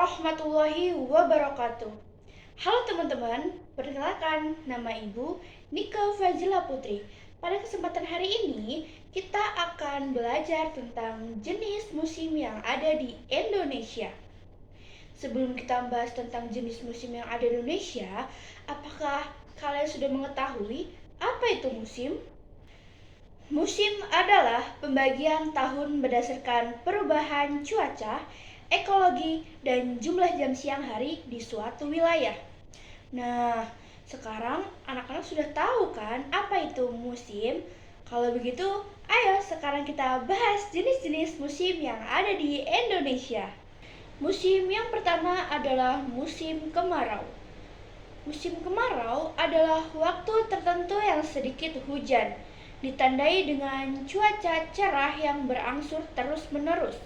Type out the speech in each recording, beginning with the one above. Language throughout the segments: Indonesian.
warahmatullahi wabarakatuh. Halo teman-teman, perkenalkan nama Ibu Nika Fazila Putri. Pada kesempatan hari ini, kita akan belajar tentang jenis musim yang ada di Indonesia. Sebelum kita bahas tentang jenis musim yang ada di Indonesia, apakah kalian sudah mengetahui apa itu musim? Musim adalah pembagian tahun berdasarkan perubahan cuaca, ekologi, dan jumlah jam siang hari di suatu wilayah. Nah, sekarang anak-anak sudah tahu kan apa itu musim? Kalau begitu, ayo sekarang kita bahas jenis-jenis musim yang ada di Indonesia. Musim yang pertama adalah musim kemarau. Musim kemarau adalah waktu tertentu yang sedikit hujan, ditandai dengan cuaca cerah yang berangsur terus-menerus,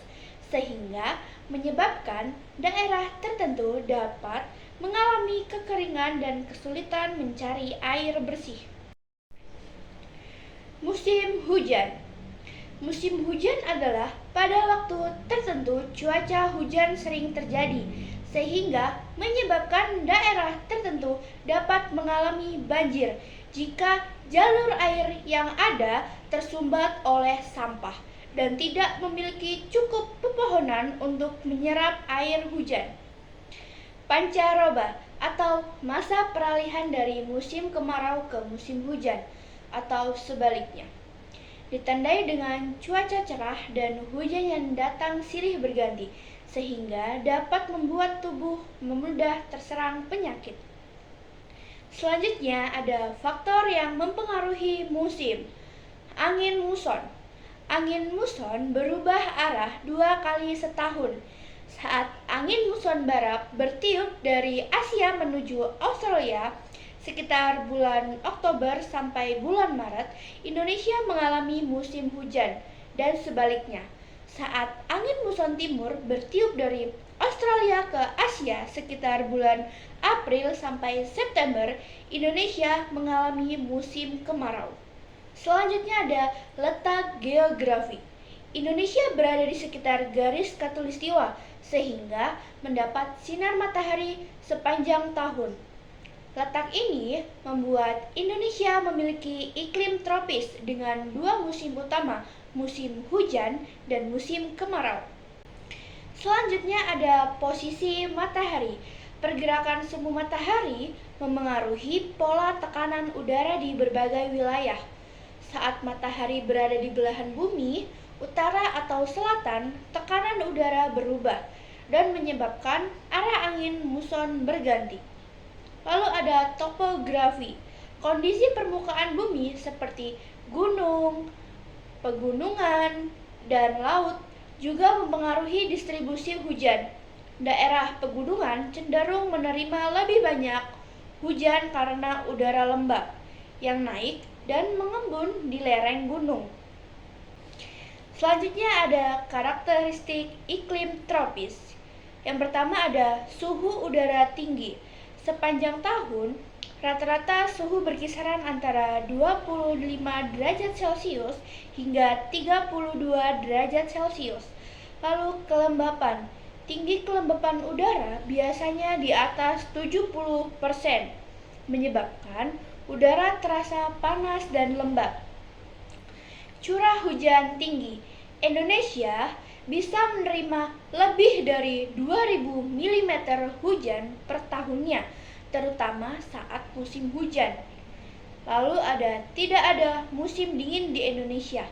sehingga menyebabkan daerah tertentu dapat mengalami kekeringan dan kesulitan mencari air bersih. Musim hujan. Musim hujan adalah pada waktu tertentu cuaca hujan sering terjadi, sehingga menyebabkan daerah tertentu dapat mengalami banjir jika jalur air yang ada tersumbat oleh sampah dan tidak memiliki cukup pepohonan untuk menyerap air hujan. Pancaroba atau masa peralihan dari musim kemarau ke musim hujan atau sebaliknya, ditandai dengan cuaca cerah dan hujan yang datang silih berganti, sehingga dapat membuat tubuh mudah terserang penyakit. Selanjutnya ada faktor yang mempengaruhi musim. Angin muson. Angin muson berubah arah 2 kali setahun. Saat angin muson barat bertiup dari Asia menuju Australia, sekitar bulan Oktober sampai bulan Maret, Indonesia mengalami musim hujan, dan sebaliknya. Saat angin muson timur bertiup dari Australia ke Asia sekitar bulan April sampai September, Indonesia mengalami musim kemarau. Selanjutnya ada letak geografi. Indonesia berada di sekitar garis khatulistiwa, sehingga mendapat sinar matahari sepanjang tahun. Letak ini membuat Indonesia memiliki iklim tropis dengan 2 musim utama, musim hujan dan musim kemarau. Selanjutnya ada posisi matahari. Pergerakan semu matahari memengaruhi pola tekanan udara di berbagai wilayah. Saat matahari berada di belahan bumi, utara atau selatan, tekanan udara berubah dan menyebabkan arah angin muson berganti. Lalu ada topografi. Kondisi permukaan bumi seperti gunung, pegunungan, dan laut juga mempengaruhi distribusi hujan. Daerah pegunungan cenderung menerima lebih banyak hujan karena udara lembab yang naik dan mengembun di lereng gunung. Selanjutnya ada karakteristik iklim tropis. Yang pertama ada suhu udara tinggi. Sepanjang tahun, rata-rata suhu berkisaran antara 25 derajat Celcius hingga 32 derajat Celcius. Lalu kelembapan. Tinggi kelembapan udara biasanya di atas 70%, menyebabkan udara terasa panas dan lembab. Curah hujan tinggi. Indonesia bisa menerima lebih dari 2000 mm hujan per tahunnya, terutama saat musim hujan. Lalu tidak ada musim dingin di Indonesia.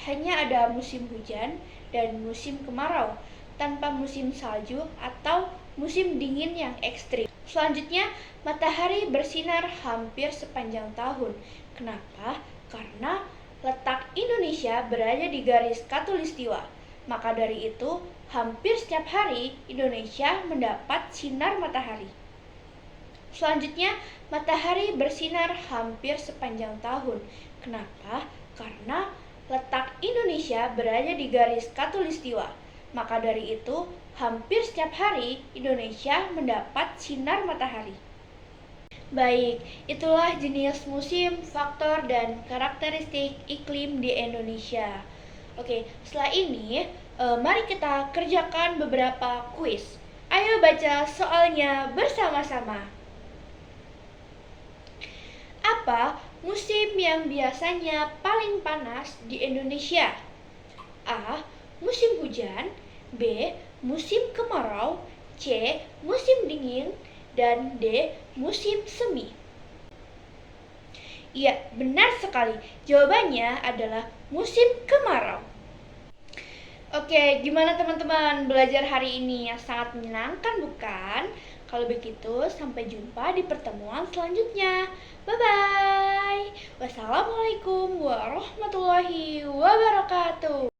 Hanya ada musim hujan dan musim kemarau, tanpa musim salju atau musim dingin yang ekstrim. Selanjutnya, matahari bersinar hampir sepanjang tahun. Kenapa? Karena letak Indonesia berada di garis khatulistiwa. Maka dari itu, hampir setiap hari Indonesia mendapat sinar matahari. Selanjutnya, matahari bersinar hampir sepanjang tahun. Kenapa? Karena letak Indonesia berada di garis khatulistiwa. Maka dari itu, hampir setiap hari Indonesia mendapat sinar matahari. Baik, itulah jenis musim, faktor, dan karakteristik iklim di Indonesia. Oke, setelah ini mari kita kerjakan beberapa kuis. Ayo baca soalnya bersama-sama. Apa musim yang biasanya paling panas di Indonesia? A. Musim hujan. B. Musim kemarau. C. Musim dingin. Dan D. Musim semi. Iya, benar sekali. Jawabannya adalah musim kemarau. Oke, gimana teman-teman belajar hari ini? Yang sangat menyenangkan bukan? Kalau begitu, sampai jumpa di pertemuan selanjutnya. Bye-bye. Wassalamualaikum warahmatullahi wabarakatuh.